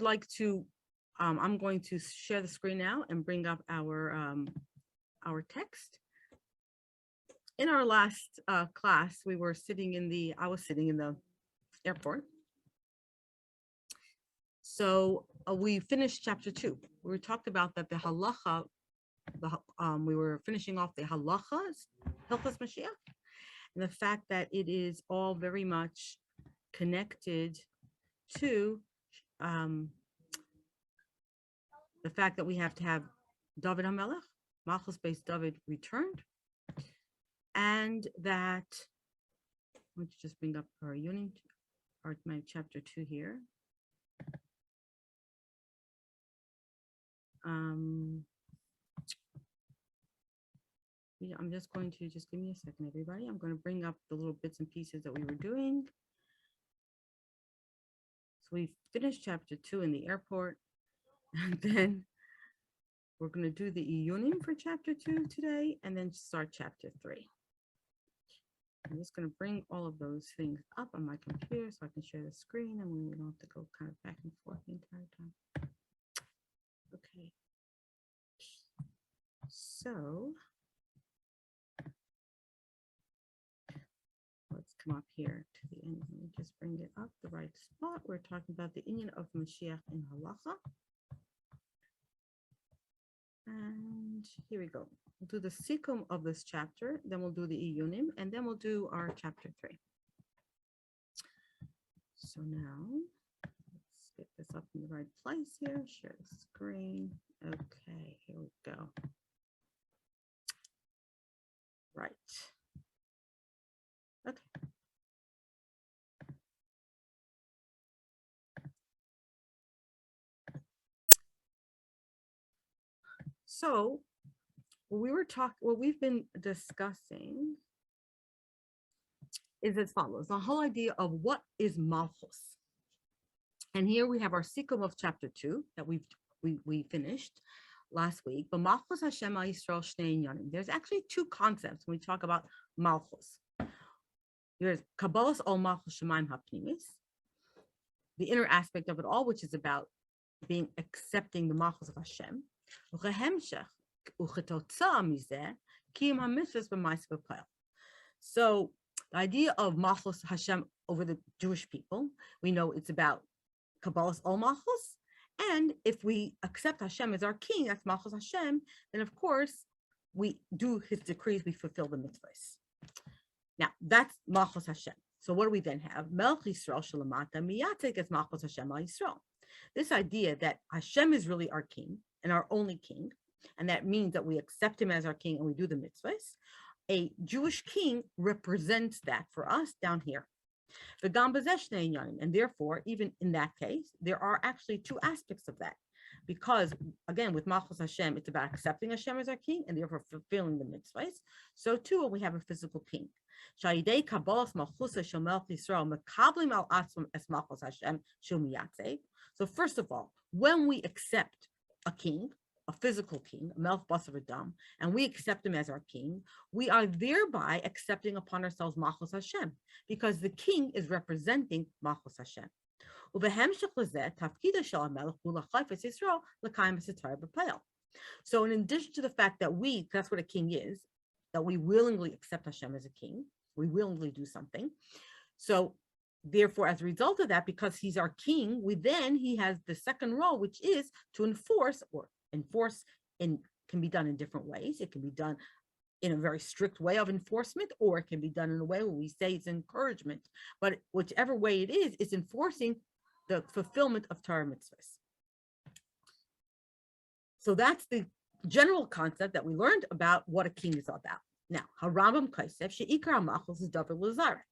would like to, I'm going to share the screen now and bring up our text. In our last class, I was sitting in the airport. So we finished chapter 2. We talked about that the halacha, we were finishing off the halachas, Hilchos Moshiach, and the fact that it is all very much connected to the fact that we have to have David HaMelech, Malchus based David returned, and that, let's just bring up our unit, my chapter 2 here. Yeah, I'm just going to, just give me a second, everybody. I'm going to bring up the little bits and pieces that we were doing. So we finished chapter 2 in the airport, and then we're going to do the iyunim for chapter 2 today, and then start chapter 3. I'm just going to bring all of those things up on my computer so I can share the screen, and we don't have to go kind of back and forth the entire time. Okay. So let's come up here to the end. Let me just bring it up the right spot. We're talking about the inyan of Moshiach in Halacha. And here we go. We'll do the sikum of this chapter, then we'll do the iyunim, and then we'll do our chapter 3. So now, let's get this up in the right place here. Share the screen. Okay, here we go. Right. Okay. So what we've been discussing is as follows: the whole idea of what is Malchus. And here we have our sikum of chapter 2 that we finished last week. But Malchus Hashem al Yisrael Shnei Inyanim. There's actually 2 concepts when we talk about Malchus. There's Kabbalas Ol Malchus Shemaim HaPnimis, the inner aspect of it all, which is about being accepting the Malchus of Hashem. So the idea of Malchus Hashem over the Jewish people, we know it's about Kabbalas Ol Malchus, and if we accept Hashem as our king, that's Malchus Hashem, then of course we do his decrees, we fulfill the mitzvahs. Now that's Malchus Hashem. So what do we then have? Melech Yisrael Shalamata Miyatek as Malchus Hashem al Yisrael. This idea that Hashem is really our king and our only king, and that means that we accept him as our king and we do the mitzvahs. A Jewish king represents that for us down here. And therefore, even in that case, there are actually 2 aspects of that. Because again, with Malchus Hashem, it's about accepting Hashem as our king and therefore fulfilling the mitzvahs. So too, we have a physical king. So first of all, when we accept a king, a physical king, a Melech Basar V'Dam, and we accept him as our king, we are thereby accepting upon ourselves Malchus Hashem, because the king is representing Malchus Hashem. So in addition to the fact that that's what a king is, that we willingly accept Hashem as a king, we willingly do something. So therefore, as a result of that, because he's our king, he has the second role, which is to enforce can be done in different ways. It can be done in a very strict way of enforcement, or it can be done in a way where we say it's encouragement. But whichever way it is, it's enforcing the fulfillment of Torah mitzvahs. So that's the general concept that we learned about what a king is all about. Now, Harambam Kaisef she'ikar malchus is davar l'zara.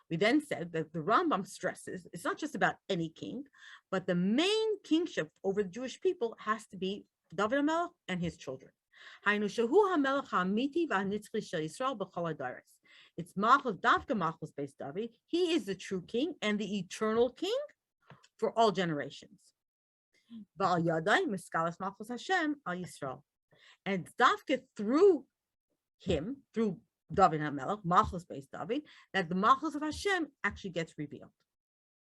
We then said that the Rambam stresses it's not just about any king, but the main kingship over the Jewish people has to be David HaMelech and his children. It's Malchus, Davka Malchus based David. He is the true king and the eternal king for all generations. And it's Davka through him, through David HaMelech, Malchus based David, that the Malchus of Hashem actually gets revealed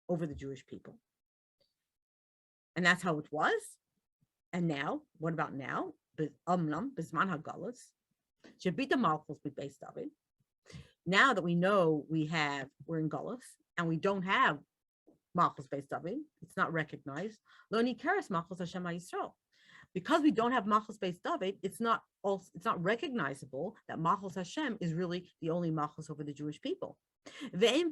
over the Jewish people. And that's how it was. And now, what about now? Amnam, Bisman Hagalas, Shabita Malchus be based of it. Now that we know we're in Gullus and we don't have Malchus based of it, it's not recognized. Lo Nikeres Malchus Hashem Yisrael. Because we don't have Malchus based David, it's not recognizable that Malchus Hashem is really the only Malchus over the Jewish people. We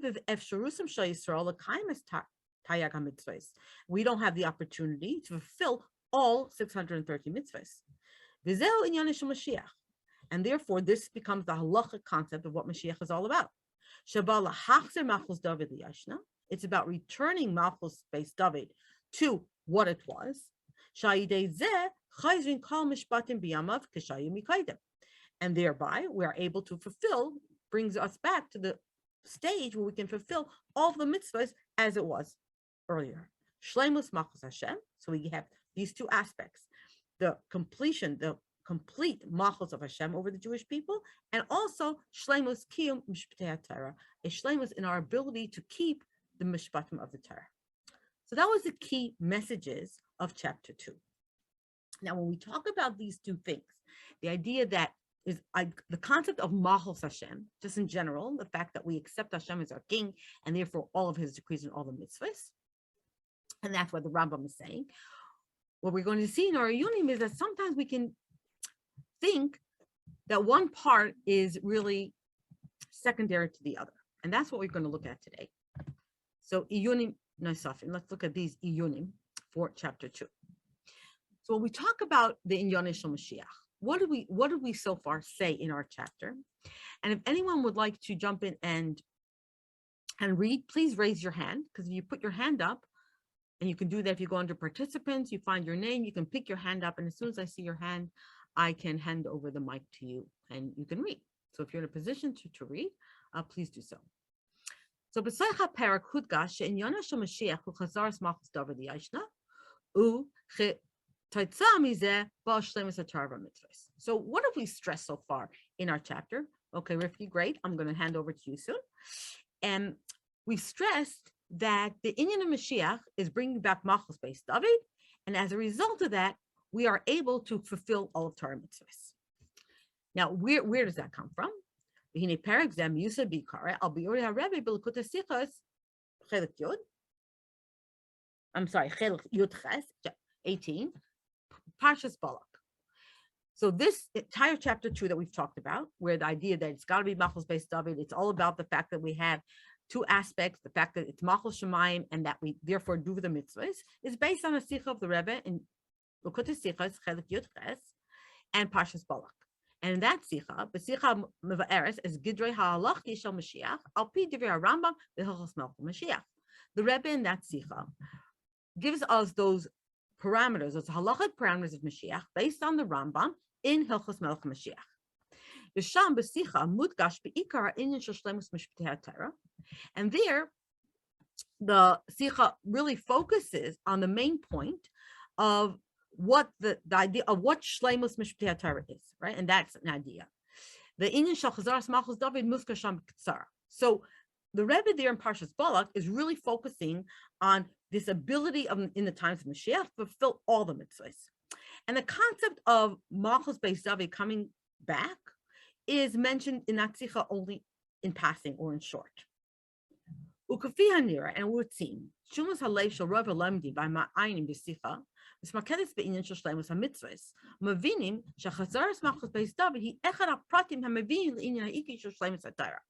don't have the opportunity to fulfill all 630 mitzvahs. And therefore, this becomes the halacha concept of what Moshiach is all about. It's about returning Malchus based David to what it was. And thereby we are able to brings us back to the stage where we can fulfill all of the mitzvahs as it was earlier. Shleimus Malchus Hashem. So we have these two aspects: the complete Malchus of Hashem over the Jewish people, and also Shleimus Kiyum Mishpatei Torah, a Shleimus in our ability to keep the Mishpatim of the Torah. So that was the key messages of chapter 2. Now, when we talk about these two things, the idea that is the concept of Malchus Hashem, just in general, the fact that we accept Hashem as our king, and therefore all of his decrees and all the mitzvahs, and that's what the Rambam is saying. What we're going to see in our Yunim is that sometimes we can think that one part is really secondary to the other, and that's what we're going to look at today. So Iyunim Nosafim, let's look at these Iyunim for chapter 2. So when we talk about the Inyan Shel Mashiach, what did we so far say in our chapter? And if anyone would like to jump in and read, please raise your hand, because if you put your hand up, and you can do that if you go under participants, you find your name, you can pick your hand up, and as soon as I see your hand, I can hand over the mic to you and you can read. So if you're in a position to read, please do so. So B'Seicha Perak Hudgash She'Inyan Shel Mashiach Hu Chazaras Malchus David Yashna U So what have we stressed so far in our chapter? Okay, Rifki, great. I'm going to hand over to you soon. And we've stressed that the Inyan of Mashiach is bringing back Malchus based David, and as a result of that, we are able to fulfill all of Torah mitzvahs. Now, where does that come from? I'm sorry, 18, Parshas Balak. So this entire chapter 2 that we've talked about, where the idea that it's got to be Malchus based David, it's all about the fact that we have two aspects: the fact that it's Malchus Shemayim and that we therefore do the mitzvahs, is based on a Sicha of the Rebbe in L'Kutei Sichos Chelik Yud Ches and Parshas Balak. And in that Sicha, the Sicha Mevaeres is Gidrei Halacha Shel Mashiach Al Pi Divrei Rambam V'Hilchos Melech Mashiach. The Rebbe in that Sicha gives us those parameters, those halachic parameters of Mashiach based on the Rambam in Hilchos Melech Mashiach. V'sham b'sicha mudgash be'ikar ha'inyan shel shleimus mishpatei Torah, and there the Sicha really focuses on the main point of what the idea of what shleimus mishpatei Torah is, right? And that's an idea. The inyan shel chazaras malchus David muskar sham b'ktsara. So the Rebbe there in Parshas Balak is really focusing on this ability of, in the times of Mashiach, to fulfill all the mitzvahs. And the concept of Malchus Beis David coming back is mentioned in that Sicha only in passing or in short. Ukafi hanira, and it would seem, Shumas halev shel Rav Lamdi by ma'ayin b'Sicha, v'smakedes be'inyan shel shleimus hamitzvahs, mavinim shechazaras Malchus Beis David he echad hapratim hamavinim l'inyan ha'iki shel shleimus haTorah.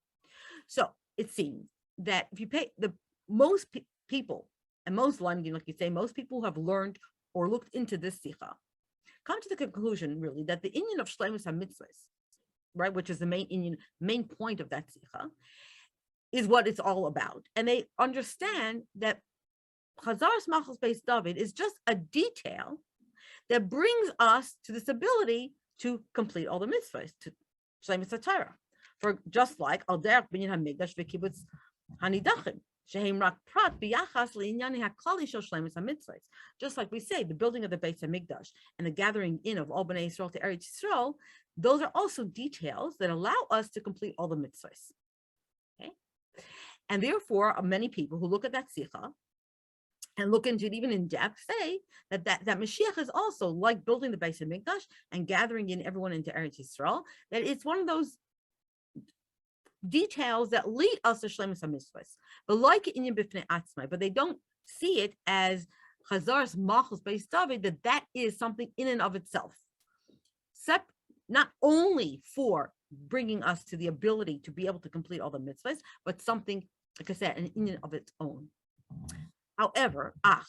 So it seems that if you pay most people, and most Lamdim, like you say, most people who have learned or looked into this Sicha, come to the conclusion, really, that the inyan of Shleimus HaMitzvahs, right, which is the main point of that Sicha, is what it's all about. And they understand that Chazaras Malchus Beis David is just a detail that brings us to this ability to complete all the mitzvahs, to Shleimus HaTorah. For just like Al Derech Binyan HaMikdash V'Kibbutz HaNidachim, just like we say, the building of the Beit HaMikdash and the gathering in of all Bnei Yisrael to Eretz Yisrael, those are also details that allow us to complete all the mitzvahs. Okay? And therefore, many people who look at that Sicha and look into it even in depth, say that Mashiach is also like building the base of Mikdash and gathering in everyone into Eretz Yisrael, that it's one of those details that lead us to Shlemus HaMitzvahs. But like in Bifnei Atzmai, but they don't see it as Chazar's Malchus Beis David, that is something in and of itself. Not only for bringing us to the ability to be able to complete all the mitzvahs, but something, like I said, in and of its own. However, but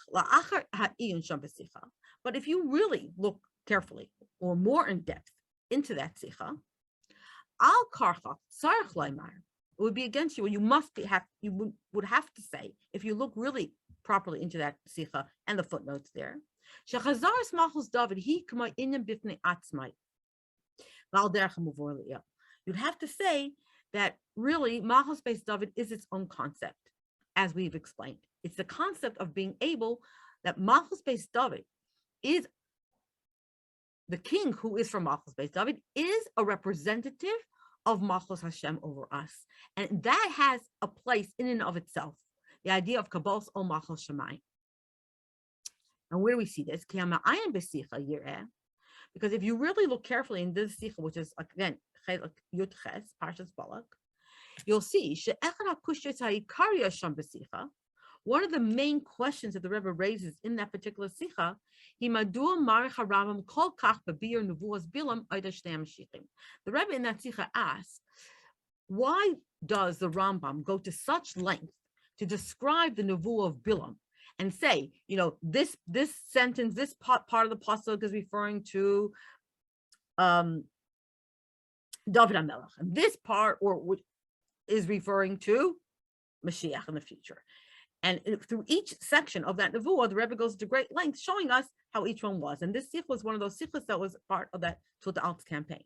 if you really look carefully or more in depth into that sicha, al karcha tzarich laimar, it would be against you, or you would have to say, if you look really properly into that sicha and the footnotes there, shechazaras malchus David he kama inyam bifnei atzmai. You'd have to say that really Malchus Beis David is its own concept, as we've explained. It's the concept of being able that Malchus Beis David is the king who is from Malchus Beis David is a representative of Malchus Hashem over us, and that has a place in and of itself. The idea of Kabbalas Ol Malchus Shemayim. And where do we see this? Because if you really look carefully in this sicha, which is again Yud Ches, Parshas Balak, you'll see one of the main questions that the Rebbe raises in that particular sicha, the Rebbe in that sicha asks, why does the Rambam go to such length to describe the nevuah of Bilam? And say, this sentence, this part of the pasuk is referring to David HaMelech, and this part is referring to Mashiach in the future. And through each section of that nevuah, the Rebbe goes to great length showing us how each one was. And this sikh was one of those sikhs that was part of that Tilta Alts campaign.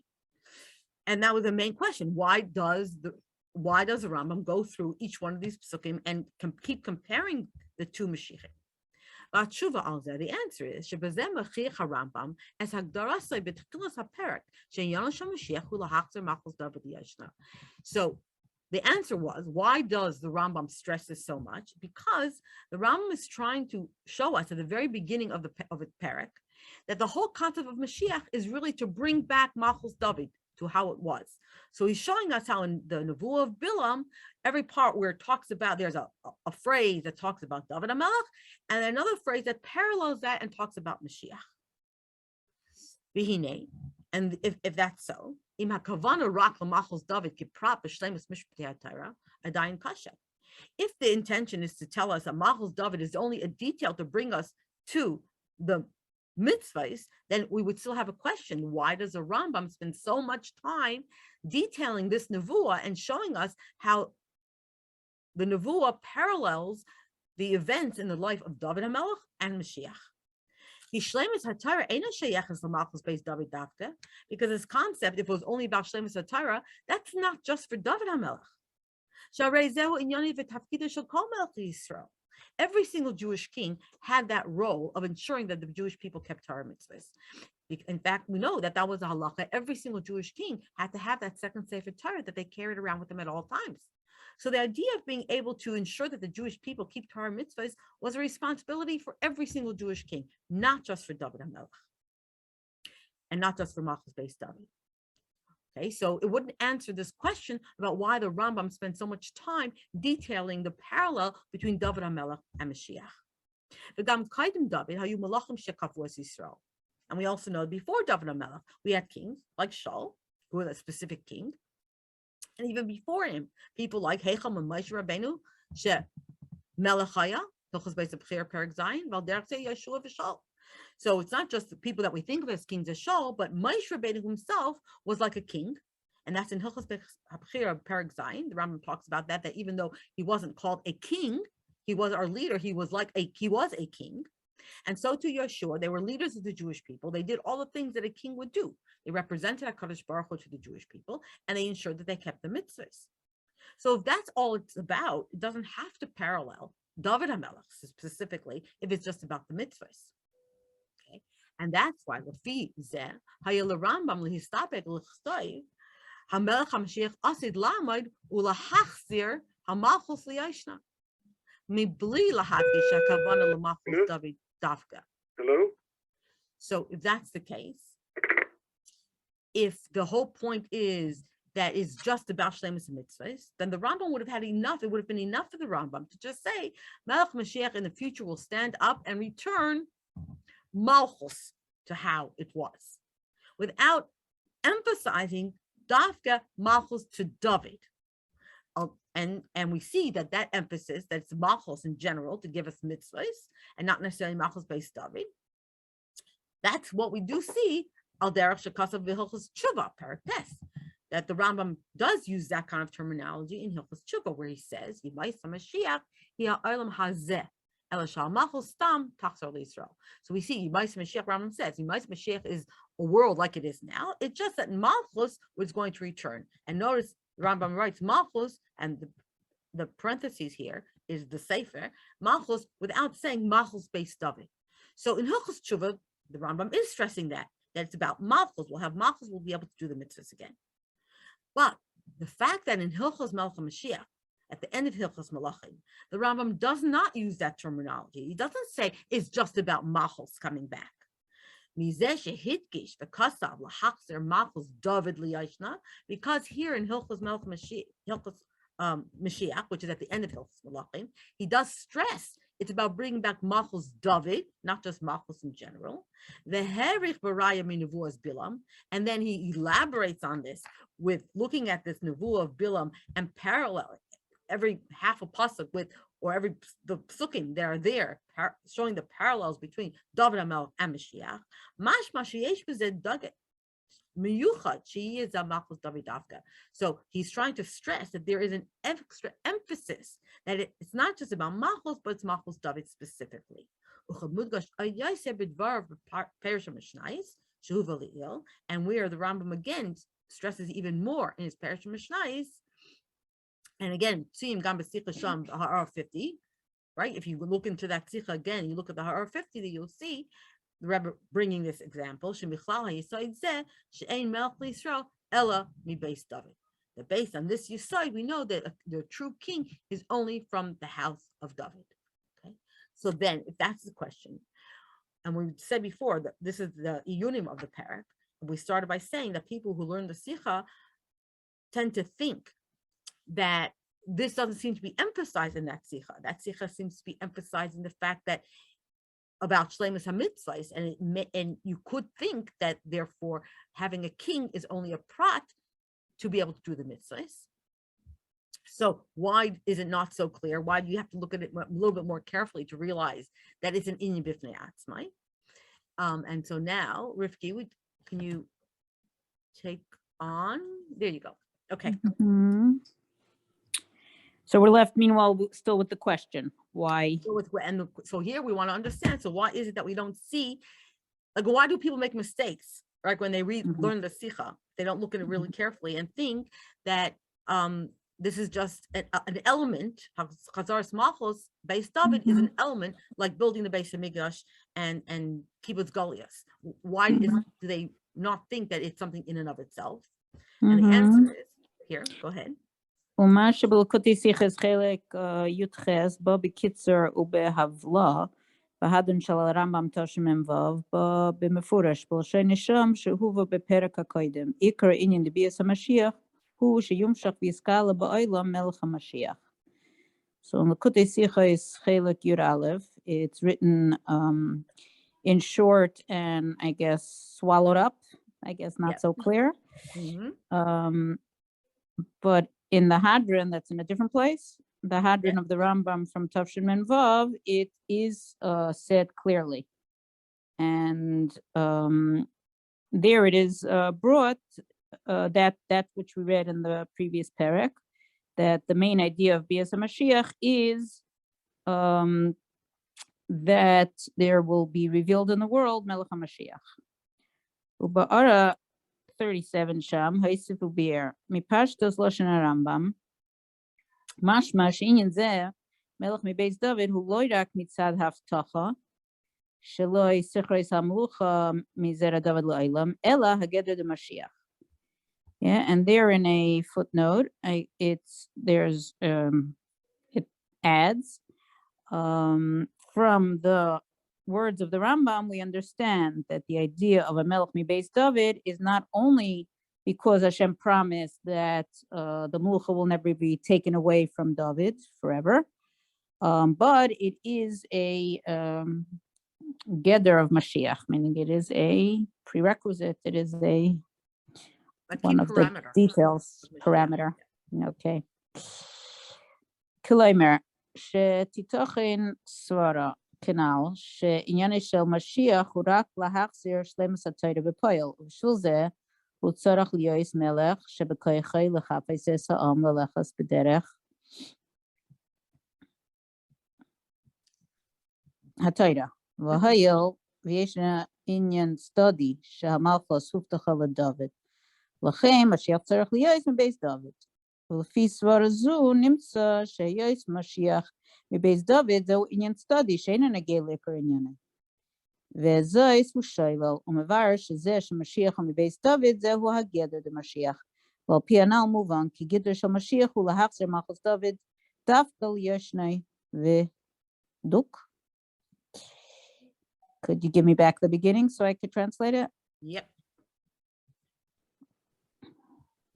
And that was the main question: why does the Rambam go through each one of these psukim and keep comparing the two Mashiachim? The answer is Rambam as So the answer was, why does the Rambam stress this so much? Because the Rambam is trying to show us at the very beginning of the parak that the whole concept of Mashiach is really to bring back Malchus David to how it was. So he's showing us how in the Nevuah of Bilam, every part where it talks about, there's a phrase that talks about David HaMelech, and another phrase that parallels that and talks about Mashiach. V'hinei, and if that's so, im hakavana rak l'machos David kiprap b'shleimus mishpatei HaTorah adayin kasha. If the intention is to tell us that Malchus David is only a detail to bring us to the mitzvahs, then we would still have a question. Why does the Rambam spend so much time detailing this nevuah and showing us how the nevuah parallels the events in the life of David HaMelech and Mashiach? Because this concept, if it was only about Shleimus HaTorah, that's not just for David HaMelech. Every single Jewish king had that role of ensuring that the Jewish people kept Torah mitzvahs. In fact, we know that was a halacha. Every single Jewish king had to have that second Sefer Torah that they carried around with them at all times. So the idea of being able to ensure that the Jewish people keep Torah mitzvahs was a responsibility for every single Jewish king, not just for David HaMelech, and not just for Malchus Beis David. Okay, so it wouldn't answer this question about why the Rambam spent so much time detailing the parallel between David HaMelech and Mashiach. And we also know before David HaMelech, we had kings like Shaul, who was a specific king. And even before him, people like Heicham and Moshe Rabbeinu, She Melechaya, Hilchos Beis B'chir Perek Zayin, Valderech Yeshua v'Shaul. So it's not just the people that we think of as kings as Shaul, but Moshe Rabbeinu himself was like a king. And that's in Hilchos Beis B'chir Perek Zayin. The Rambam talks about that even though he wasn't called a king, he was our leader, he was a king. And so to Yeshua, they were leaders of the Jewish people. They did all the things that a king would do. They represented HaKadosh Baruch Hu to the Jewish people, and they ensured that they kept the mitzvahs. So if that's all it's about, it doesn't have to parallel David HaMelech specifically if it's just about the mitzvahs. Okay, and that's why Lefi Zeh Hayel Rambam Lehistapek L'Chstoy HaMelech HaMashiach Asid Lamad Ulahachzir HaMalchus Liyashna. מבלי להדגיש הכוונה למחוז דוד דווקא. Hello? So if that's the case, if the whole point is that it's just about Shlemus and Mitzvahs, then the Rambam would have had enough. It would have been enough for the Rambam to just say, Melech Mashiach in the future will stand up and return Malchus to how it was, without emphasizing Dafka Malchus to David. And we see that emphasis, that's Malchus in general, to give us mitzvahs, and not necessarily Malchus based David. That's what we do see al derech shekasav v'hilchos tshuva paraktes, that the Rambam does use that kind of terminology in Hilchos Tshuva, where he says, "Yimayis Mashiach hiya olam hazeh elashal malchus stam tachzor l'Yisrael." So we see Yimayis Mashiach. Rambam says Yimayis Mashiach is a world like it is now. It's just that Malchus was going to return. And notice Rambam writes Malchus, and the parentheses here is the Sefer Malchus without saying Malchus based David. So in Hilchos Tshuva, the Rambam is stressing that it's about Malchus. We'll have Malchus. We'll be able to do the mitzvahs again. But the fact that in Hilchos Melech Mashiach, at the end of Hilchos Malachim, the Rambam does not use that terminology. He doesn't say it's just about Malchus coming back. Because here in Hilchos Melech Mashiach, which is at the end of Hilchos Malachim, he does stress it's about bringing back Malchus David, not just Malchus in general. The Herich Baraya Minevuas Bilam, and then he elaborates on this with looking at this Nevuah of Bilam and parallel every half a pasuk with, or every the psukim that are there, showing the parallels between David HaMelech and Mashiach. Mash Mashiach b'zeh daget miyuchad she'yeh zeh Malchus David Dafka. So he's trying to stress that there is an extra emphasis that it's not just about Malchus, but it's Malchus David specifically. And where the Rambam again stresses even more in his Parish Mishnayos. And again, Tzim Gam B'Sicha Sham Ha'ar 50, right? If you look into that Sicha again, you look at the Ha'ar 50, that you'll see the Rebbe bringing this example. Shemichlal HaYisod Zeh She'ein Melech L'Yisrael Ella Mi Beis David. That based on this Yisod, we know that the true king is only from the house of David. Okay, so then, if that's the question, and we said before that this is the iyunim of the parak, we started by saying that people who learn the Sicha tend to think that this doesn't seem to be emphasized in that Sicha. That Sicha seems to be emphasizing the fact that about Shleimus HaMitzvahs, and you could think that therefore having a king is only a prat to be able to do the mitzvahs. So why is it not so clear? Why do you have to look at it a little bit more carefully to realize that it's an inyan b'fnei atzmai? And so now, Rifki, can you take on? There you go. Okay. Mm-hmm. So we're left, meanwhile, still with the question, why? So here we want to understand, so why is it that we don't see, like, why do people make mistakes, right? When they learn the Sicha, they don't look at it really carefully and think that this is just an element. Chazaras Malchus, Beis David, is an element like building the Beis Hamikdash and Kibbutz Goliath. Why do they not think that it's something in and of itself? And the answer is, here, go ahead. ומה שבלקוטי סיכס חלק י"ח בו בקיצור ובהבלה בהדון של הרמב"ם תשמ"ו במפורש בלשון נשם שהוא בפרק הקודם. עיקר עניין לביאת המשיח הוא שיומשך ויזכה בעולם מלך המשיח. So in Likutei Sichos Chelek Yud Aleph, it's written in short and I guess swallowed up. I guess not so clear. But in the Hadron, that's in a different place, the Hadron of the Rambam from Tafshin Men Vav, it is said clearly. And there it is brought, that which we read in the previous parak, that the main idea of Bias HaMashiach is that there will be revealed in the world Melech HaMashiach. Uba'ara 37 Sham, Haisifu Bir, Mipashtos Lashon Rambam, Mashma She'inyan Zeh, Melech Mi Beis David, Hu Lo Rak Mitzad Haftacha, Shelo Yichrois HaMelucha Mizera David L'Olam, Ela Hageder de Mashiach. Yeah, and there in a footnote, it adds From the words of the Rambam, we understand that the idea of a Melech Mibeis David is not only because Hashem promised that the Mulcha will never be taken away from David forever, but it is a gather of Mashiach, meaning it is a prerequisite. It is one of the details, parameter. Okay. Kilomer, שתיתכן סברה כנ"ל, שענייני של משיח הוא רק להחזיר שלמות התורה בפועל, ובשביל זה הוא צריך להיות מלך שבכוחו לחפש את העם ללכת בדרך התורה. והואיל וישנה עניין סטודי שהמלכות הובטחה לדוד, לכן משיח צריך להיות מבית דוד. ולפי סברה זו נמצא שיש משיח מבית דוד זהו עניין סטודי שאינו נוגע לעיקר עניינו. וזוהי הוא שולל ומבאר שזה שמשיח מבית דוד זהו הגדר דמשיח. ועל פי הנ"ל מובן כי גדר של משיח הוא להחזיר מלכות דוד דווקא לישני ודוק. Could you give me back the beginning so I could translate it? Yep.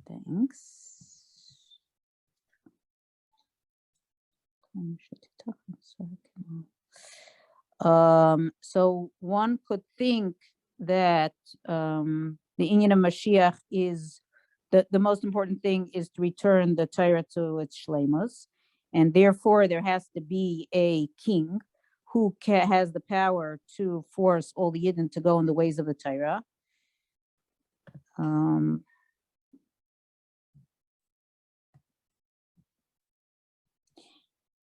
Thanks. So one could think that the inyan of Mashiach is the most important thing is to return the Torah to its shleimus, and therefore there has to be a king who has the power to force all the Yidden to go in the ways of the Torah.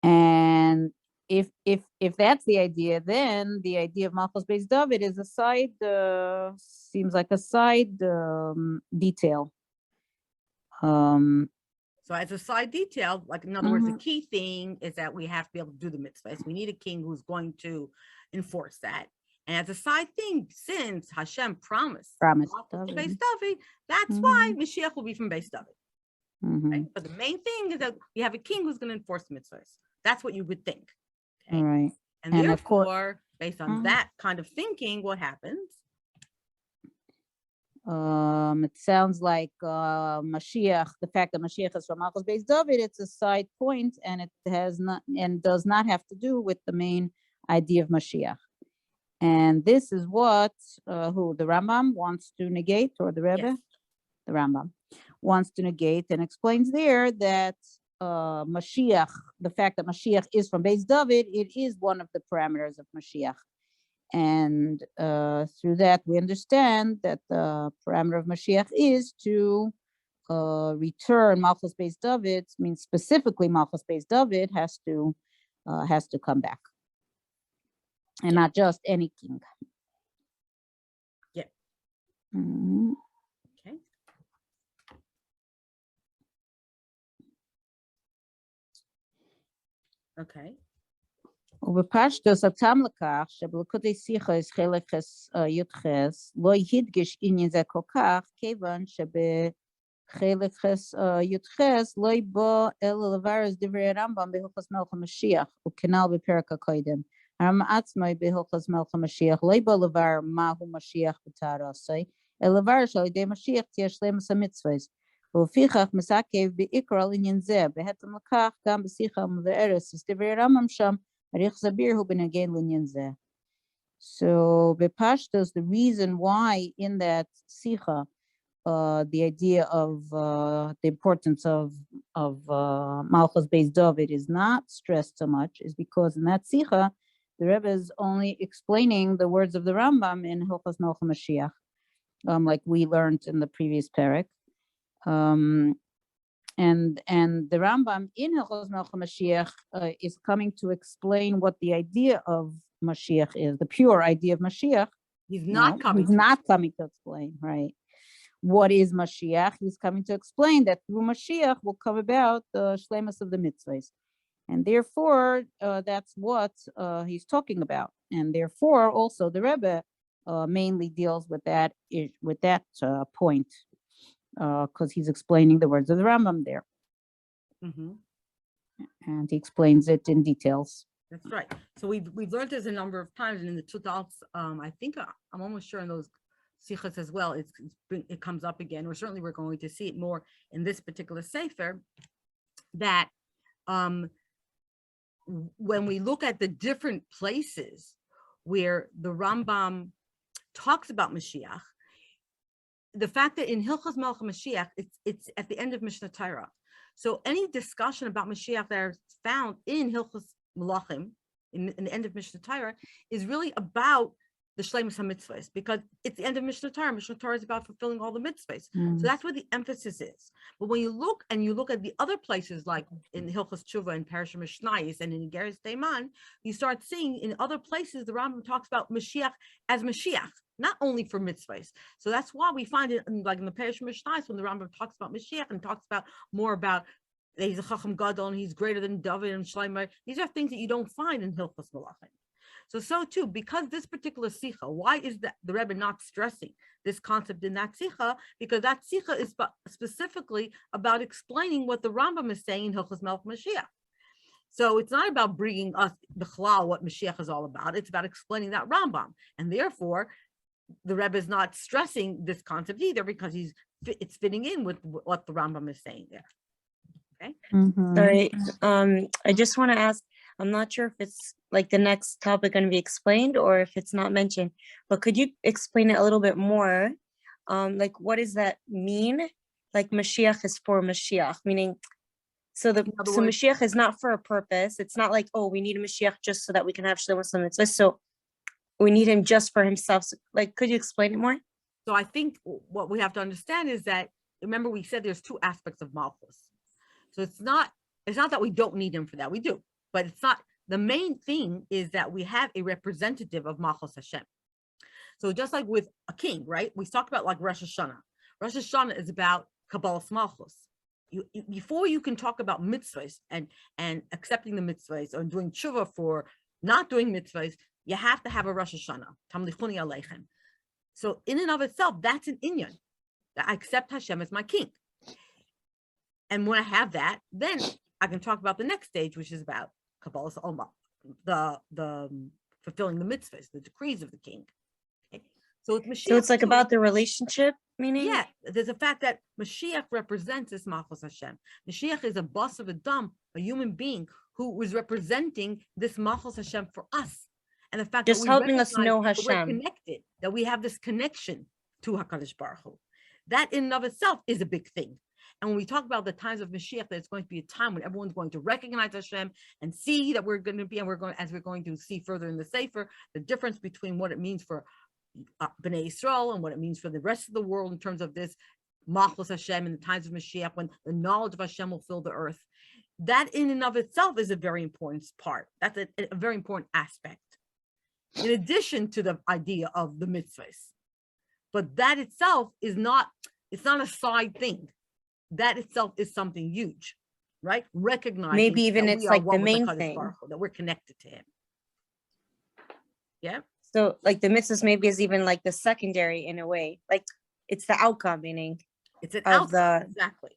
And if that's the idea, then the idea of Malchus Beis David is a side, seems like a side detail. So as a side detail, like in other words, the key thing is that we have to be able to do the mitzvahs. We need a king who's going to enforce that. And as a side thing, since Hashem promised Beis David, that's why Mashiach will be from Beis David. Right? But the main thing is that you have a king who's going to enforce the mitzvahs. That's what you would think. Okay? Right. And therefore, based on that kind of thinking, what happens? It sounds like Mashiach, the fact that Mashiach is from Malchus Beis David, it's a side point, and it has not and does not have to do with the main idea of Mashiach. And this is what who the Rambam wants to negate, or the Rebbe, yes. The Rambam wants to negate and explains there that Mashiach, the fact that Mashiach is from Beis David, it is one of the parameters of Mashiach. And through that, we understand that the parameter of Mashiach is to return Malchus Beis David, means specifically Malchus Beis David has to come back, and not just any king. Yeah. Okay. Okay. ובפשטוס הטעם לכך שבליקוטי שיחס חלק י"ח לא ידגש עניין זה כל כך, כיוון שבחלק י"ח לא בא אלא לבאר דברי הרמב"ם בהלכות מלך המשיח, וכנ"ל בפרק הקודם. הרמב"ם עצמו בהלכות מלך המשיח לא בא לבאר מהו משיח בתערוסי, אלא לבאר שעל ידי משיח תהיה שלמות המצוות. ולפיכך מסעכב בעיקר על עניין זה, בהתאם לכך גם בשיחה המבארת דברי הרמב"ם שם, so Bepashtos, the reason why in that Sikha, the idea of the importance of Malchus Beis David is not stressed so much, is because in that Sikha, the Rebbe is only explaining the words of the Rambam in Hilchos Melech Mashiach, like we learned in the previous parak. And the Rambam in Hilchos Melech Mashiach is coming to explain what the idea of Mashiach is, the pure idea of Mashiach. He's not coming to explain, right? What is Mashiach? He's coming to explain that through Mashiach will come about the shleimus of the mitzvahs, and therefore that's what he's talking about. And therefore, also the Rebbe mainly deals with that point. Because he's explaining the words of the Rambam there. And he explains it in details. That's right. So we've learned this a number of times, and in the Tudals, I think I'm almost sure in those sichas as well, it comes up again, or certainly we're going to see it more in this particular sefer, that when we look at the different places where the Rambam talks about Mashiach, the fact that in Hilchos Melech Mashiach, it's at the end of Mishnah Torah. So any discussion about Mashiach that is found in Hilchos Melachim, in the end of Mishnah Torah, is really about the Shleimus HaMitzvahs, because it's the end of Mishnah Torah. Mishnah Torah is about fulfilling all the mitzvahs. So that's where the emphasis is. But when you look at the other places, like in Hilchos Tshuva and Parashah Mishnayos and in Geras Teiman, you start seeing in other places the Rambam talks about Mashiach as Mashiach, not only for mitzvahs. So that's why we find it in the Parashah Mishnayos, when the Rambam talks about Mashiach and talks about more about that he's a Chacham Gadol and he's greater than David and Shlomo. These are things that you don't find in Hilchos Melachim. So too, because this particular sicha, why is that the Rebbe not stressing this concept in that sicha? Because that sicha is specifically about explaining what the Rambam is saying in Hilchos Melech Mashiach. So it's not about bringing us the chalal, what Mashiach is all about. It's about explaining that Rambam, and therefore the Rebbe is not stressing this concept either, because it's fitting in with what the Rambam is saying there. Okay. Sorry, I just want to ask. I'm not sure if it's like the next topic going to be explained or if it's not mentioned, but could you explain it a little bit more? Like, what does that mean? Like, Mashiach is for Mashiach, meaning, so Mashiach is not for a purpose. It's not like, oh, we need a Mashiach just so that we can have Shlomo Mitzvah. So we need him just for himself. So, like, could you explain it more? So I think what we have to understand is that, remember we said there's two aspects of Malchus. So it's not that we don't need him for that. We do. But it's not, the main thing is that we have a representative of Malchus Hashem. So just like with a king, right? We talk about like Rosh Hashanah. Rosh Hashanah is about Kabbalas Malchus. Before you can talk about mitzvahs and accepting the mitzvahs or doing tshuva for not doing mitzvahs, you have to have a Rosh Hashanah. Tamlichuni Aleichem. So in and of itself, that's an inyan, that I accept Hashem as my king. And when I have that, then I can talk about the next stage, which is about Kabbalas Alma, the fulfilling the mitzvahs, the decrees of the king. Okay. So it's Mashiach. So it's like about the relationship, meaning? Yeah, there's a fact that Mashiach represents this Malchus Hashem. Mashiach is a boss of Adam, a human being who was representing this Malchus Hashem for us. And the fact just that helping us know Hashem. We're connected, that we have this connection to HaKadosh Baruch Hu. That in and of itself is a big thing. And when we talk about the times of Mashiach, that it's going to be a time when everyone's going to recognize Hashem and see that we're going to be, and as we're going to see further in the Sefer, the difference between what it means for Bnei Yisrael and what it means for the rest of the world in terms of this Malchus Hashem in the times of Mashiach, when the knowledge of Hashem will fill the earth. That in and of itself is a very important part. That's a very important aspect. In addition to the idea of the mitzvahs. But that itself is not, it's not a side thing. That itself is something huge, right? Recognizing maybe even it's like the main thing, that we're connected to him. Yeah. So like the mitzvahs maybe is even like the secondary in a way, like it's the outcome, meaning it's an outcome. Exactly.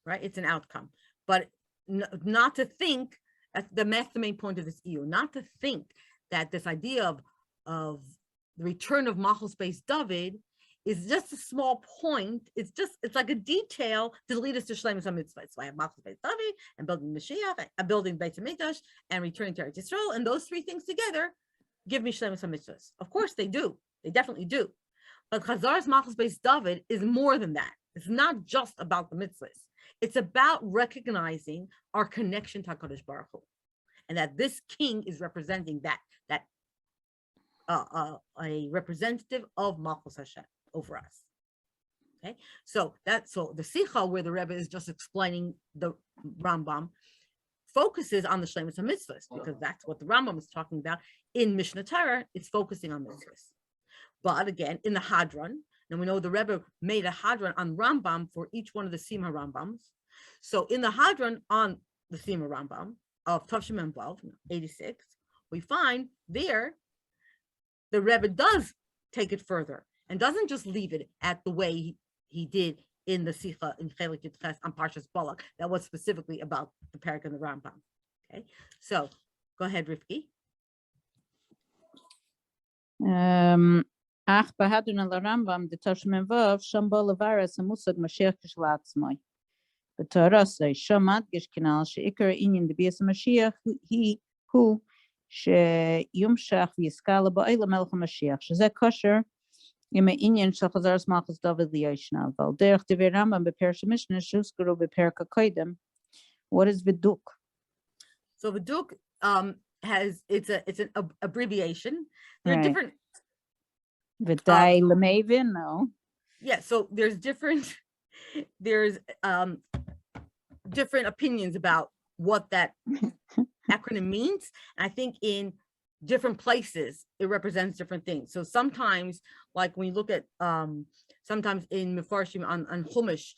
Right. It's an outcome, but not to think that's the main point of this EU, not to think that this idea of the return of Malchus Beis David is just a small point. It's like a detail to lead us to Shleimus HaMitzvah. So I have Malchus Beis David and building Mashiach, building Beit HaMikdash and returning to Eretz Yisrael, and those three things together give me Shleimus HaMitzvah. Of course they do. They definitely do. But Chazar's Malchus Beis David is more than that. It's not just about the mitzvahs. It's about recognizing our connection to HaKadosh Baruch Hu, and that this king is representing that a representative of Malchus Hashem over us. Okay, so the Sicha, where the Rebbe is just explaining the Rambam, focuses on the Shleimus HaMitzvahs, because that's what the Rambam is talking about. In Mishnah Torah, it's focusing on mitzvahs. But again, in the Hadron, and we know the Rebbe made a Hadron on Rambam for each one of the Sima Rambams. So in the Hadron on the Sima Rambam of Tavshim and Vav, 86, we find there the Rebbe does take it further and doesn't just leave it at the way he did in the Sicha in Chelik Yitches on Parshas Balak that was specifically about the Parak and the Rambam. Okay, so Go ahead, Rifki. Ach behadun al Rambam de Tashmim Vav Shamba Lavaras a Musag Mashiach Kishlatzmai. B'Torasei Shamad Gishkinal she'ikar inyan de Bias Mashiach he who sheyumshach v'yiskala ba'ila melech Mashiach shezeh kosher ima inyan shel chazaras malchus David liyashna val derech devei Rambam b'Perish Mishnah shuzkaru b'Perek HaKodim. What is Viduk? So Viduk it's an abbreviation. There are Right. different V'dai lemevin, no. yeah, so there's different different opinions about what that acronym means. And I think in different places it represents different things. So sometimes, like when you look at sometimes in Mefarshim on Chumash,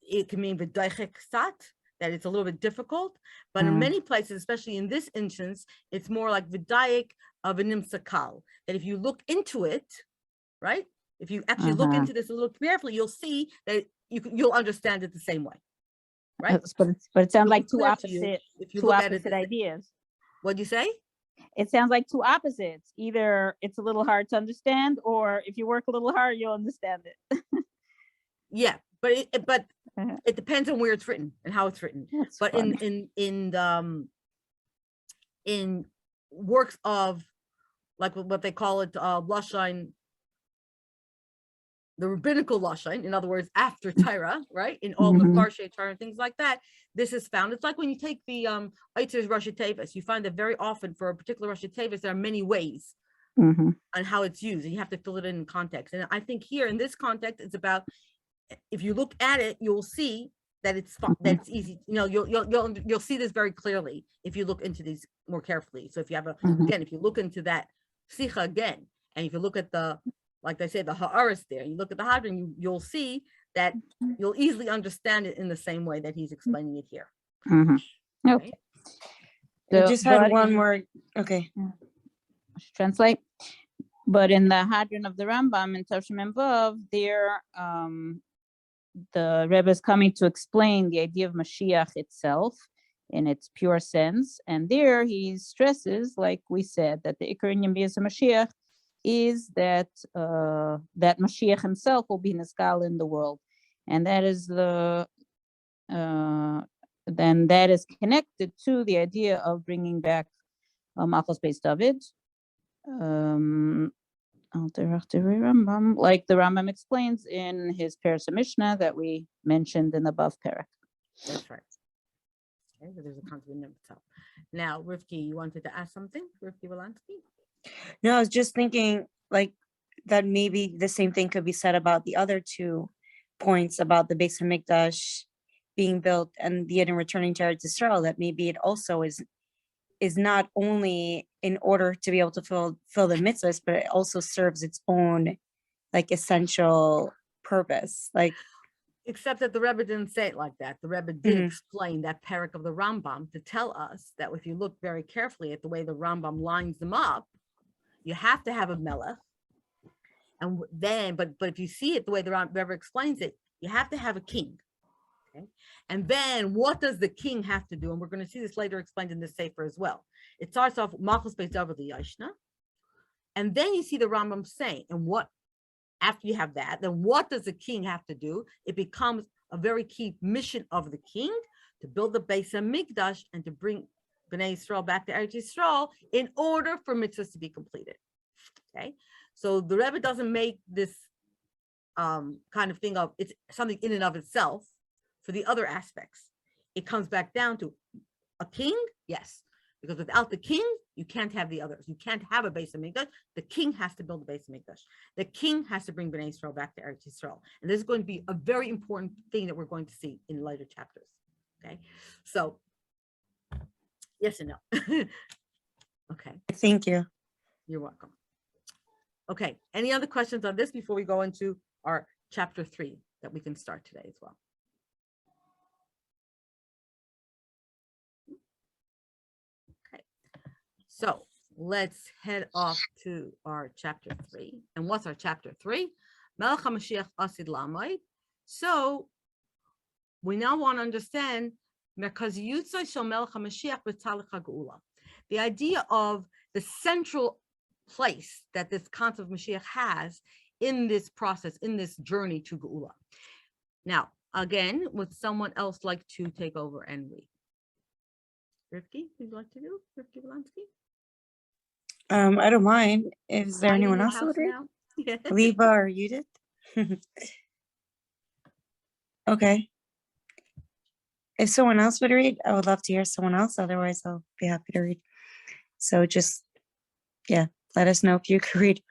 it can mean v'daichek sat, that it's a little bit difficult, but in many places, especially in this instance, it's more like v'dayik of a nimsakal, that if you look into it, right? If you actually look into this a little carefully, you'll see that you'll understand it the same way, right? But it sounds like two clear to you opposite if you two look at it opposite ideas. What'd you say? It sounds like two opposites. Either it's a little hard to understand, or if you work a little hard, you'll understand it. Yeah, but it depends on where it's written and how it's written. That's But funny. in works of like what they call it Lashon, the rabbinical Lashon, in other words, after Torah, right? In all the Parshay Torah and things like that, this is found. It's like when you take the Eitzer's Rosh Tevis, you find that very often for a particular Rosh Tevis, there are many ways on how it's used, and you have to fill it in context. And I think here in this context, it's about, if you look at it, you'll see that it's that's easy. You know, you'll see this very clearly if you look into these more carefully. So if you have again, if you look into that Sicha again, and if you look at the, like they say, the Ha'aris there, you look at the Hadron, you'll see that you'll easily understand it in the same way that he's explaining it here. Okay. I just had one more. Okay. Translate. But in the Hadron of the Rambam in Tashmim Vav, there the Rebbe is coming to explain the idea of Mashiach itself in its pure sense. And there he stresses, like we said, that the Ikar Inyan B'Yas Mashiach is that that Mashiach himself will be Niskal in the world. And that is then that is connected to the idea of bringing back Malchus Beis David. Like the Rambam explains in his Persa Mishnah that we mentioned in the above parak. That's right. Okay, so there's a constant itself. Now, Rifki, you wanted to ask something? Rifki Wolansky? No, I was just thinking like that maybe the same thing could be said about the other 2 points about the Beis Hamikdash being built and the Yidden returning to Eretz Yisrael, that maybe it also is not only in order to be able to fill the mitzvahs, but it also serves its own like essential purpose. Like, except that the Rebbe didn't say it like that. The Rebbe did explain that parak of the Rambam to tell us that if you look very carefully at the way the Rambam lines them up, you have to have a melech, and then, but if you see it the way the Rebbe explains it, you have to have a king. Okay, and then what does the king have to do? And we're going to see this later explained in this sefer as well. It starts off Malchus Beis David Yashna, and then you see the Rambam saying, and what after you have that, then what does the king have to do? It becomes a very key mission of the king to build the Beis Hamikdash and to bring Bnei Yisrael back to Eretz Yisrael in order for mitzvahs to be completed. Okay, so the Rebbe doesn't make this kind of thing of it's something in and of itself. For the other aspects, it comes back down to a king, yes, because without the king, you can't have the others. You can't have a Beis Hamikdash. The king has to build the Beis Hamikdash. The king has to bring Bnei Yisrael back to Eretz Yisrael. And this is going to be a very important thing that we're going to see in later chapters. Okay, so yes and no. Okay. thank you. You're welcome. Okay, any other questions on this before we go into our chapter 3 that we can start today as well? Okay, so let's head off to our chapter 3. And what's our chapter 3? Melech HaMashiach Asid Lamoid. So we now want to understand the the idea of the central place that this concept of Mashiach has in this process, in this journey to Geula. Now, again, would someone else like to take over and read? Rivki, would you like to do? Rivki Volansky? I don't mind. Is there Hide in anyone your else who house would read? now? Yeah. Leva or Judith? Okay. If someone else would read, I would love to hear someone else. Otherwise, I'll be happy to read. So just, yeah, let us know if you could read.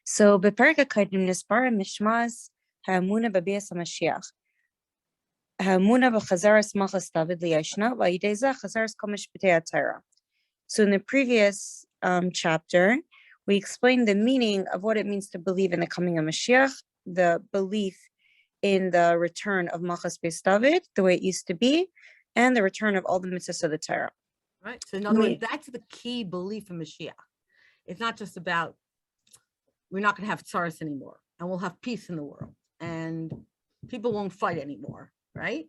So, בפרק הקודם נסבר משמעס האמונה בביאת המשיח. האמונה בחזרת מלכות דוד לישנה, ועל ידי זה חזרת כל משפטי התורה. So in the previous chapter, we explained the meaning of what it means to believe in the coming of Mashiach, the belief in the return of Malchus Beis David, the way it used to be, and the return of all the mitzvahs of the Torah. Right. So in other words, that's the key belief in Mashiach. It's not just about we're not going to have tsaras anymore, and we'll have peace in the world, and people won't fight anymore, right?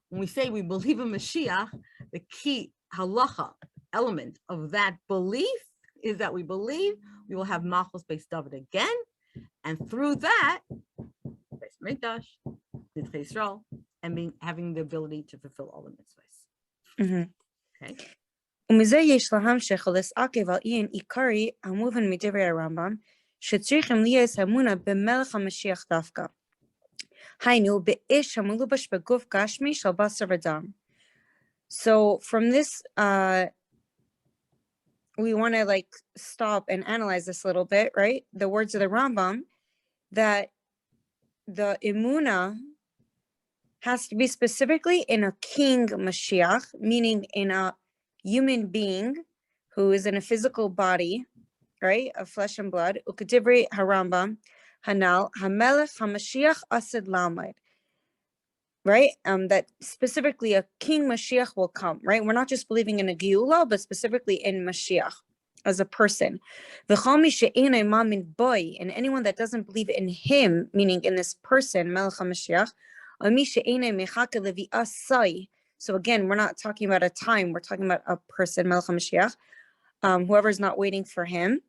When we say we believe in Mashiach, the key halacha element of that belief is that we believe we will have Malchus Beis David again, and through that, Beis Mikdash, Nidchei Yisrael, and having the ability to fulfill all the mitzvahs. Okay. ומזה יש להמשיך ולסעקב על עניין עיקרי המובן מדברי הרמב"ם, שצריכים להיות אמונה במלך המשיח דווקא. היינו, באיש המלובש בגוף גשמי של בשר ודם. So from this, we want to stop and analyze this a little bit, right? The words of the Rambam, that the emuna has to be specifically in a king Mashiach, meaning in a human being who is in a physical body, right, of flesh and blood. Ukadibri harambam hanal hamelech hamashiach asid lamed, right? That specifically a king Mashiach will come, right? We're not just believing in a geula, but specifically in Mashiach as a person. V'chol she'enei mamin boy, and anyone that doesn't believe in him, meaning in this person, melech hamashiach, ami she'enei mechake levi'ah sai. So again, we're not talking about a time, we're talking about a person, Melech HaMashiach, whoever's not waiting for him.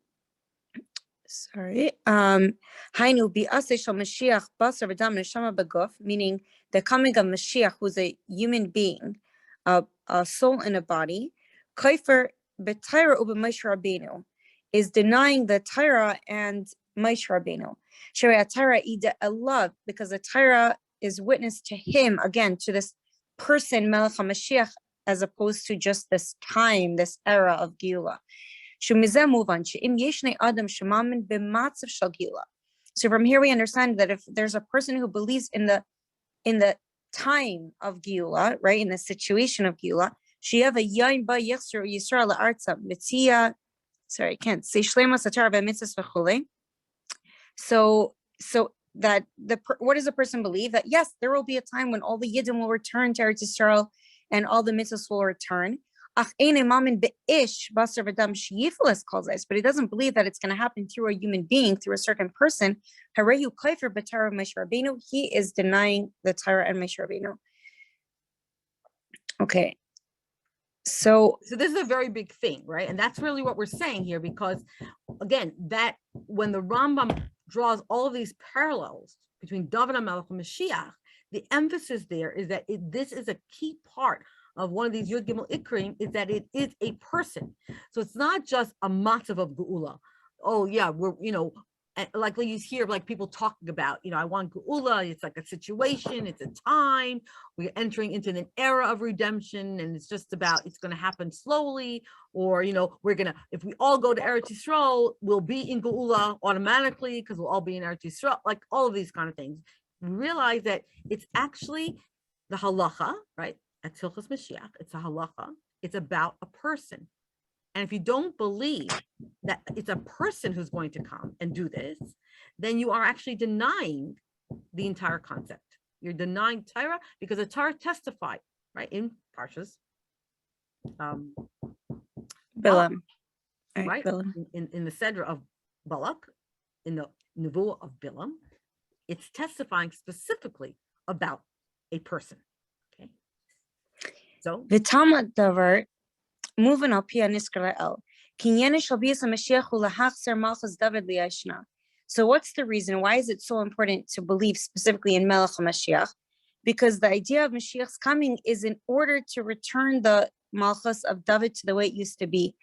Sorry. Hainu bi'aseh shel Mashiach basar v'dam neshama b'guf, meaning the coming of Mashiach, who's a human being, a soul in a body, kaifer b'Torah u'b'Moshe Rabbeinu, is denying the Torah and Moshe Rabbeinu. Shari Torah ida Allah, because the Torah is witness to him, again, to this person, Melech HaMashiach, as opposed to just this time, this era of Geula. So from here we understand that if there's a person who believes in the time of Geula, right, in the situation of Geula, sorry, I can't say so that what does a person believe? That yes, there will be a time when all the Yidden will return to Eretz Yisrael and all the mitzvahs will return. But he doesn't believe that it's going to happen through a human being, through a certain person. He is denying the Torah and Moshe Rabbeinu. Okay. So this is a very big thing, right? And that's really what we're saying here, because again, that when the Rambam draws all of these parallels between David HaMelech and Mashiach, the emphasis there is that this is a key part of one of these Yud Gimel Ikrim, is that it is a person. So it's not just a matzav of Geula. Oh yeah, we're, like you hear like people talking about, I want Geula, it's like a situation, it's a time, we're entering into an era of redemption, and it's just about, it's going to happen slowly, or, we're going to, if we all go to Eretz Yisrael, we'll be in Geula automatically, because we'll all be in Eretz Yisrael, like all of these kind of things. Realize that it's actually the halacha, right? At Hilchos Mashiach, it's a halacha, it's about a person. And if you don't believe that it's a person who's going to come and do this, then you are actually denying the entire concept. You're denying Torah, because the Torah testified, right, in Parshas Bilam, right, Bilam. In the Sedra of Balak, in the Nevuah of Bilam, it's testifying specifically about a person. Okay, so V'tamad davar moving al pia nisrael. So what's the reason? Why is it so important to believe specifically in Melech HaMashiach? Because the idea of Mashiach's coming is in order to return the Malchus of David to the way it used to be.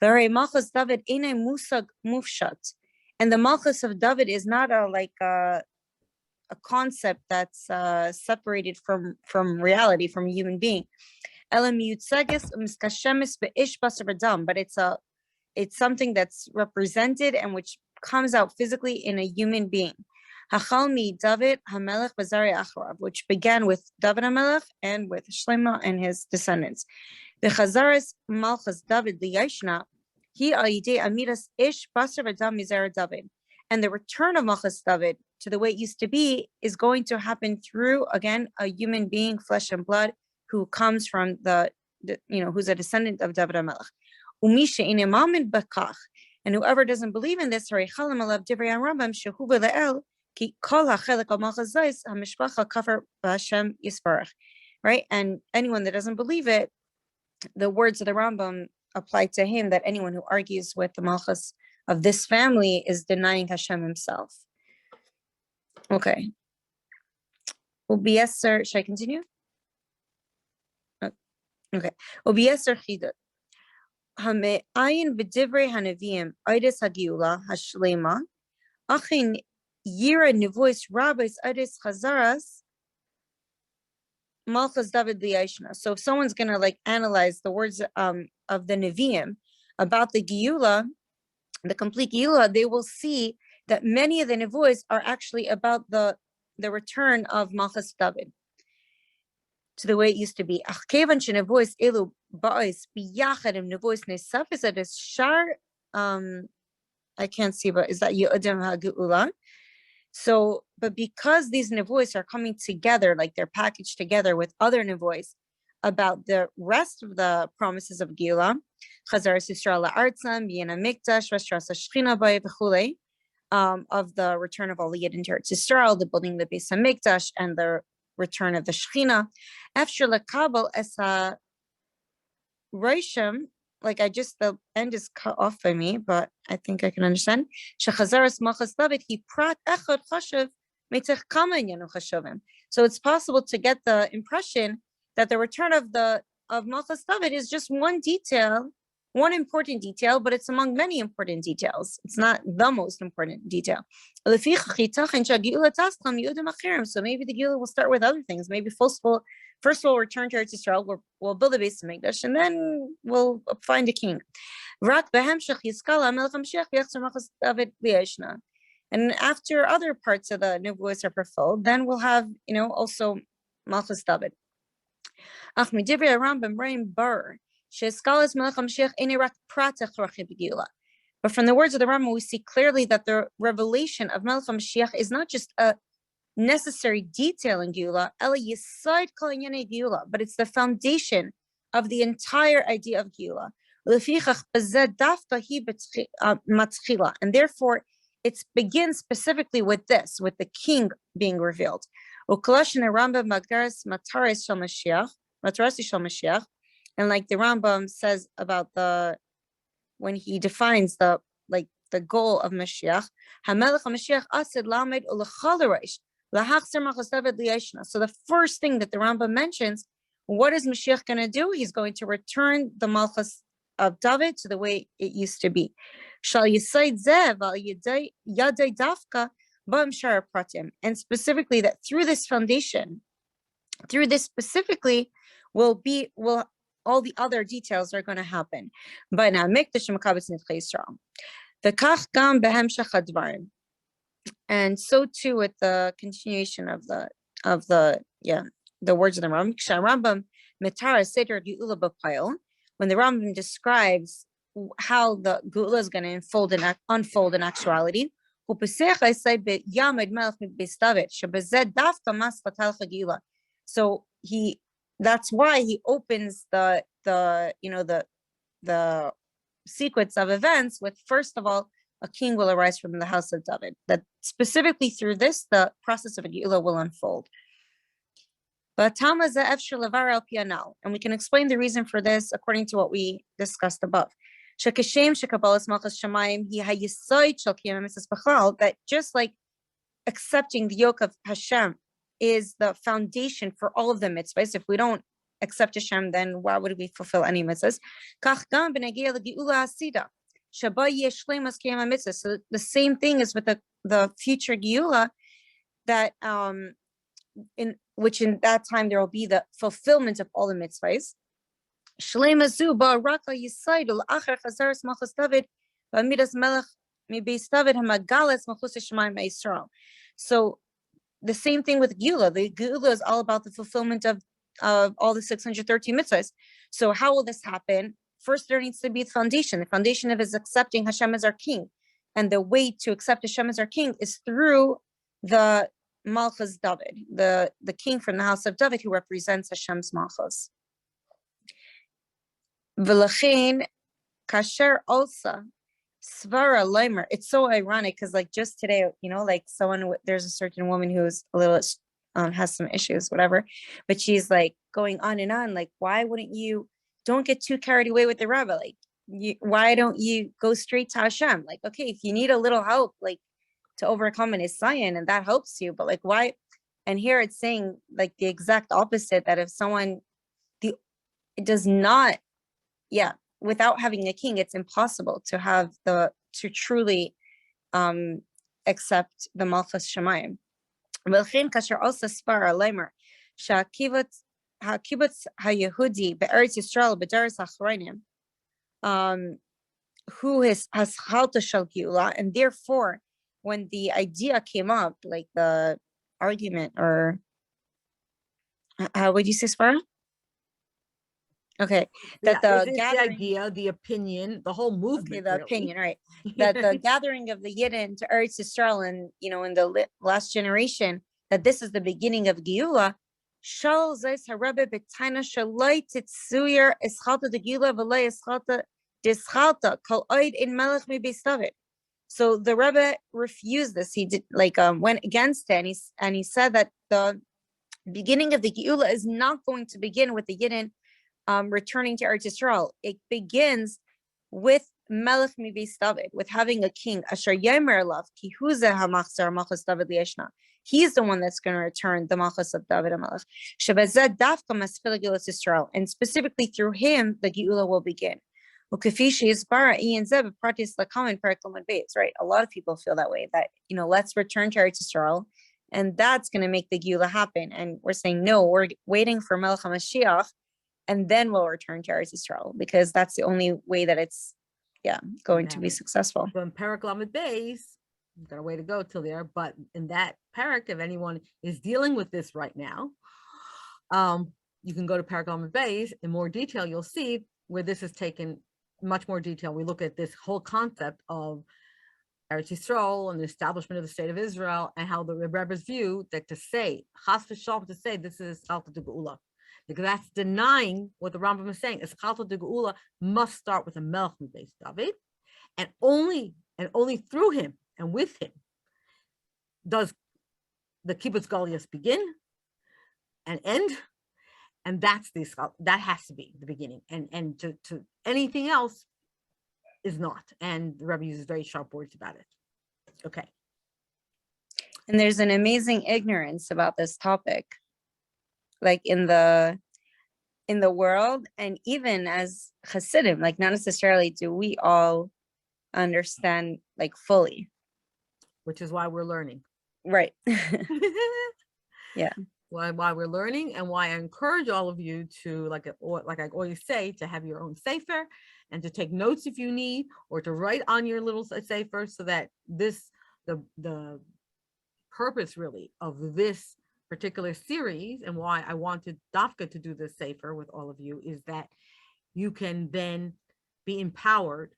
Malchus David ine musag mufshat. And the Malchus of David is not a concept that's separated from reality, from a human being. But it's something that's represented and which comes out physically in a human being. Hachalmi David Hamelech Bazari Acharav, which began with David Hamelech and with Shlema and his descendants. The Chazaris Malchus David Liyashna, he Aide Amiras Ish Basar Adam Mizera David. And the return of Malchus David to the way it used to be is going to happen through, again, a human being, flesh and blood, who comes from who's a descendant of David HaMelech. Umisha in imamin bakach, and whoever doesn't believe in this, right? And anyone that doesn't believe it, the words of the Rambam apply to him, that anyone who argues with the Malchus of this family is denying Hashem himself. Okay. Should I continue? Okay. Hame'ayin b'divrei hanavim ides hagiula hashlema achin yira nevois rabbis ides chazaras malchus David liyashna. So if someone's gonna analyze the words of the Nevi'im about the Geula, the complete Geula, they will see that many of the nevois are actually about the return of Malchus David to the way it used to be. I can't see, but is that Yehudim HaGeula? So, but because these nevois are coming together, like they're packaged together with other nevois about the rest of the promises of Geula, Chazaras Yisrael la'artzam, B'yena Mikdash, Restras HaShechina B'ay v'chulei, of the return of Aliyah into Eretz Yisrael, the building of the Beis HaMikdash, and the return of the Shechina. After Lakabel Esa Reishim, the end is cut off by me, but I think I can understand. Shechazaras Malchus David, he prat echad chashav meitech kama inyanu chashavim. So it's possible to get the impression that the return of Malchus David is just one detail, one important detail, but it's among many important details. It's not the most important detail. So maybe the Geula will start with other things. Maybe first we'll return to Eretz Yisrael, we'll build a Beis HaMikdash, and then we'll find a king. And after other parts of the Nevuos are fulfilled, then we'll have, also Malchus David. But from the words of the Rambam, we see clearly that the revelation of Melech HaMashiach is not just a necessary detail in Geula, but it's the foundation of the entire idea of Geula. And therefore, it begins specifically with this, with the king being revealed. And like the Rambam says about when he defines the goal of Mashiach, so the first thing that the Rambam mentions, what is Mashiach going to do? He's going to return the Malchus of David to the way it used to be. And specifically that through this foundation, through this specifically, will all the other details are going to happen. But now, and so too with the continuation of the words of the Rambam. When the Rambam describes how the Geula is going to unfold in actuality, so that's why he opens the sequence of events with, first of all, a king will arise from the house of David. That specifically through this, the process of a Geula will unfold. But and we can explain the reason for this according to what we discussed above. That just like accepting the yoke of Hashem is the foundation for all of the mitzvahs. If we don't accept Hashem, then why would we fulfill any mitzvahs? So the same thing is with the future Geula, that in that time there will be the fulfillment of all the mitzvahs. So the same thing with Geula. The Geula is all about the fulfillment of all the 613 mitzvahs. So how will this happen? First, there needs to be the foundation. The foundation of is accepting Hashem as our king. And the way to accept Hashem as our king is through the Malchus David, the king from the house of David who represents Hashem's Malchus. V'lachein kasher also svara leimer. It's so ironic because like just today, like there's a certain woman who's a little has some issues, whatever, but she's like going on and on, like, why wouldn't you don't get too carried away with the Rebbe? Like, why don't you go straight to Hashem? Like, okay, if you need a little help, like to overcome an Isayan, and that helps you, but like, why? And here it's saying like the exact opposite, that if someone it does not, without having a king, it's impossible to truly accept the Malchus Shemayim. HaKibbutz HaYehudi be'Eretz Yisrael b'Daras Achronim, who has Chalta Shel Geula, and therefore, when the idea came up, like the argument, or how would you say, Sara? Okay, that the idea, the opinion, the whole movement. Okay, the opinion, right? That the gathering of the Yidden to Eretz Yisrael, and in the last generation, that this is the beginning of Geula. So the Rebbe refused this. He did went against it, and he said that the beginning of the Geula is not going to begin with the Yidden returning to Eretz Yisrael. It begins with Melech Mibeis David, with having a king. Asher Yomer Lav Ki Huze HaMachzor Malchus David Lieshna. He's the one that's going to return the Malchus of David HaMelech. Shebezeh Dafka Masfil Geulas Yisrael, and specifically through him the Geula will begin. Ukefishi is bara Ian Zeb Pratis Lakamin Periklaman Beis. Right, a lot of people feel that way. That let's return to Eretz Yisrael, and that's going to make the Geula happen. And we're saying no, we're waiting for Melech HaMashiach, and then we'll return to Eretz Yisrael, because that's the only way that it's going to be successful. So in Parak Lamed Beis, we've got a way to go till there, but in that parak, if anyone is dealing with this right now, you can go to Parak Lamed Beis in more detail. You'll see where this is taken much more detail. We look at this whole concept of Eretz Yisrael and the establishment of the state of Israel, and how the Rebbe's view that to say Chas v'Shalom, to say this is Chalta de Geula, because that's denying what the Rambam is saying. Is Chalta de Geula must start with a Melech Mibeis David, and only through him and with him does the Kibbutz Goliath begin and end, and that has to be the beginning, and to anything else is not. And the Rebbe uses very sharp words about it. Okay. And there's an amazing ignorance about this topic, like in the world, and even as Hasidim, like not necessarily do we all understand like fully. Which is why we're learning. Right. Yeah. Why we're learning, and why I encourage all of you to, like I always say, to have your own sefer and to take notes if you need, or to write on your little sefer, so that the purpose really of this particular series, and why I wanted Dafka to do this sefer with all of you, is that you can then be empowered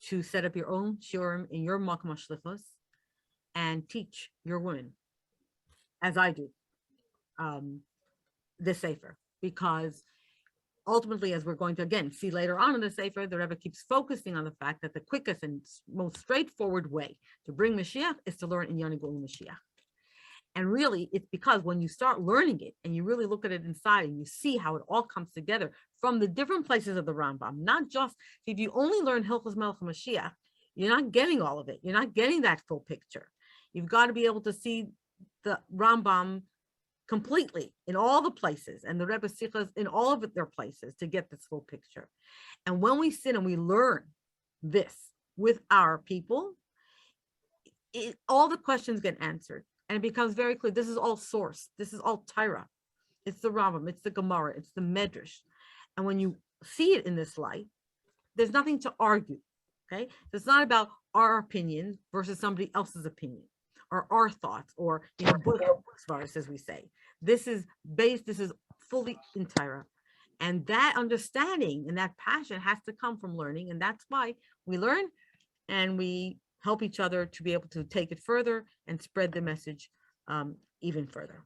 to set up your own shiurim in your makom hashlichus and teach your women, as I do, this sefer, because ultimately, as we're going to again see later on in the sefer, the Rebbe keeps focusing on the fact that the quickest and most straightforward way to bring Mashiach is to learn in Yana Gula Mashiach. And really, it's because when you start learning it and you really look at it inside and you see how it all comes together from the different places of the Rambam, not just if you only learn Hilchos Melech Mashiach, you're not getting all of it. You're not getting that full picture. You've got to be able to see the Rambam completely in all the places and the Rebbe Sichos in all of their places to get this full picture. And when we sit and we learn this with our people, all the questions get answered. And it becomes very clear. This is all source. This is all Torah. It's the Rambam. It's the Gemara. It's the Medrash. And when you see it in this light, there's nothing to argue. Okay, so it's not about our opinion versus somebody else's opinion, or our thoughts, or books, as we say. This is based. This is fully in Torah, and that understanding and that passion has to come from learning, and that's why we learn, and we help each other to be able to take it further and spread the message even further.